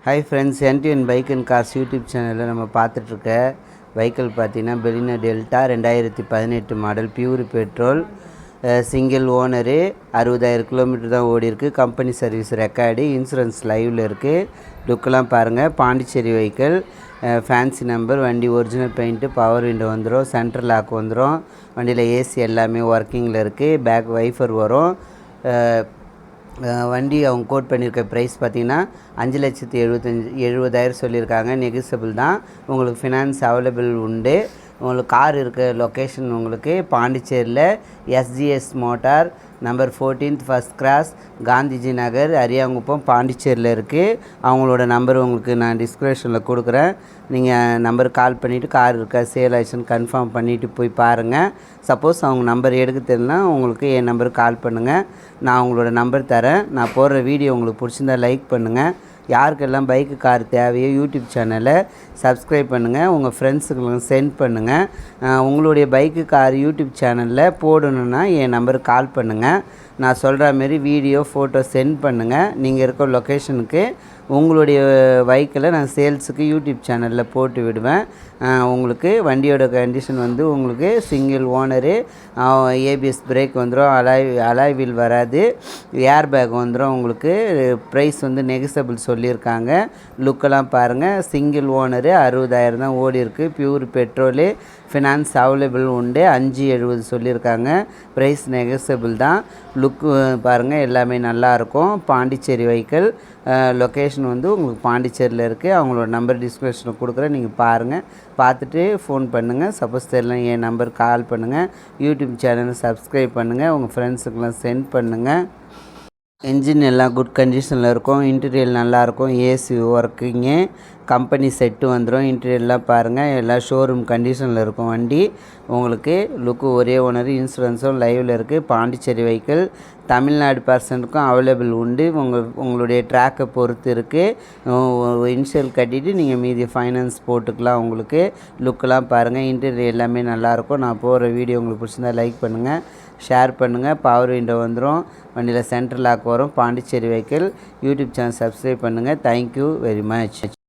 Hi friends, NTN bike and cars YouTube சேனலில் நம்ம பார்த்துட்ருக்க vehicle பார்த்தீங்கன்னா Baleno delta 2018 model pure petrol, single owner, 60,000 kilometre தான் ஓடி இருக்குது. கம்பெனி சர்வீஸ் ரெக்கார்டு, இன்சூரன்ஸ் லைவில் இருக்குது. லுக்கெலாம் பாருங்கள். பாண்டிச்சேரி வெஹிக்கிள், ஃபேன்சி நம்பர், வண்டி ஒரிஜினல் பெயிண்ட்டு, பவர் விண்டோ வந்துடும், சென்ட்ரல் லாக் வந்துடும். வண்டியில் ஏசி எல்லாமே ஒர்க்கிங்கில் இருக்குது. பேக் வைஃபர் வரும். வண்டி அவங்க கோட் பண்ணியிருக்க ப்ரைஸ் பார்த்திங்கன்னா 5,70,000 சொல்லியிருக்காங்க. நெகிசபிள் தான். உங்களுக்கு ஃபினான்ஸ் அவைலபிள் உண்டு. உங்களுக்கு கார் இருக்க லொக்கேஷன் உங்களுக்கு பாண்டிச்சேரியில் S G S motor number 14th first cross, Gandhiji Nagar, Ariyankuppam, பாண்டிச்சேரியில் இருக்குது. அவங்களோட நம்பர் உங்களுக்கு நான் டிஸ்கிரிப்ஷனில் கொடுக்குறேன். நீங்கள் நம்பர் கால் பண்ணிவிட்டு கார் இருக்கா சேல் ஆயிடுச்சுன்னு கன்ஃபார்ம் பண்ணிவிட்டு போய் பாருங்கள். சப்போஸ் அவங்க நம்பர் எடுக்க தெரியலனா உங்களுக்கு என் நம்பருக்கு கால் பண்ணுங்கள். நான் உங்களோட நம்பர் தரேன். நான் போடுற வீடியோ உங்களுக்கு பிடிச்சிருந்தா லைக் பண்ணுங்கள். யாருக்கெல்லாம் பைக்கு கார் தேவையோ யூடியூப் சேனலை சப்ஸ்கிரைப் பண்ணுங்கள். உங்கள் ஃப்ரெண்ட்ஸுங்களுக்கு சென்ட் பண்ணுங்கள். உங்களுடைய பைக்கு கார் யூடியூப் சேனலில் போடணுன்னா என் நம்பருக்கு கால் பண்ணுங்கள். நான் சொல்கிற மாரி வீடியோ ஃபோட்டோ சென்ட் பண்ணுங்கள். நீங்கள் இருக்க லொக்கேஷனுக்கு உங்களுடைய பைக்கில் நான் சேல்ஸுக்கு யூடியூப் சேனலில் போட்டு விடுவேன். உங்களுக்கு வண்டியோட கண்டிஷன் வந்து உங்களுக்கு சிங்கிள் ஓனரு, ஏபிஎஸ் பிரேக் வந்துடும், அலாய் வீல் வராது, ஏர் பேக் வந்துடும். உங்களுக்கு ப்ரைஸ் வந்து நெகிசபிள் சொல்லியிருக்காங்க. லுக்கெல்லாம் பாருங்கள். சிங்கிள் ஓனரு, 60,000 தான் ஓடி இருக்குது. பியூர் பெட்ரோலு, ஃபினான்ஸ் அவைலபிள் உண்டு. 5,70 சொல்லியிருக்காங்க. ப்ரைஸ் நெகிசபிள் தான். லுக்கு பாருங்கள், எல்லாமே நல்லாயிருக்கும். பாண்டிச்சேரி வெஹிக்கிள், லொக்கேஷன் வந்து உங்களுக்கு பாண்டிச்சேரியில் இருக்குது. அவங்களோட நம்பர் டிஸ்கிரிப்ஷனில் கொடுக்குறேன். நீங்கள் பாருங்கள். பார்த்துட்டு ஃபோன் பண்ணுங்கள். சப்போஸ் தெரியல என் நம்பர் கால் பண்ணுங்கள். யூடியூப் சேனலை சப்ஸ்கிரைப் பண்ணுங்கள். உங்கள் ஃப்ரெண்ட்ஸுக்கெலாம் சென்ட் பண்ணுங்கள். என்ஜின் எல்லாம் குட் கண்டிஷனில் இருக்கும். இன்டீரியர் நல்லாயிருக்கும். ஏசி ஒர்க்கிங்கு, கம்பெனி செட்டு வந்துடும். இன்டீரியர்லாம் பாருங்கள், எல்லாம் ஷோரூம் கண்டிஷனில் இருக்கும் வண்டி. உங்களுக்கு லுக்கு ஒரே ஓனர், இன்சூரன்ஸும் லைவில் இருக்குது. பாண்டிச்சேரி வெஹிக்கிள், தமிழ்நாடு பர்சனுக்கும் அவைலபிள் உண்டு. உங்களுடைய ட்ராக்கை பொறுத்து இருக்குது. இன்ஷியல் கட்டிவிட்டு நீங்கள் மீதி ஃபைனான்ஸ் போட்டுக்கலாம். உங்களுக்கு லுக்கெலாம் பாருங்கள். இன்டீரியர் எல்லாமே நல்லாயிருக்கும். நான் போகிற வீடியோ உங்களுக்கு பிடிச்சிருந்தா லைக் பண்ணுங்கள், ஷேர் பண்ணுங்கள். பவர் விண்டோ வந்துடும். வண்டியில் சென்ட்ரல் லாக் வரும். Pondicherry vehicle YouTube channel subscribe பண்ணுங்கள். Thank you very much.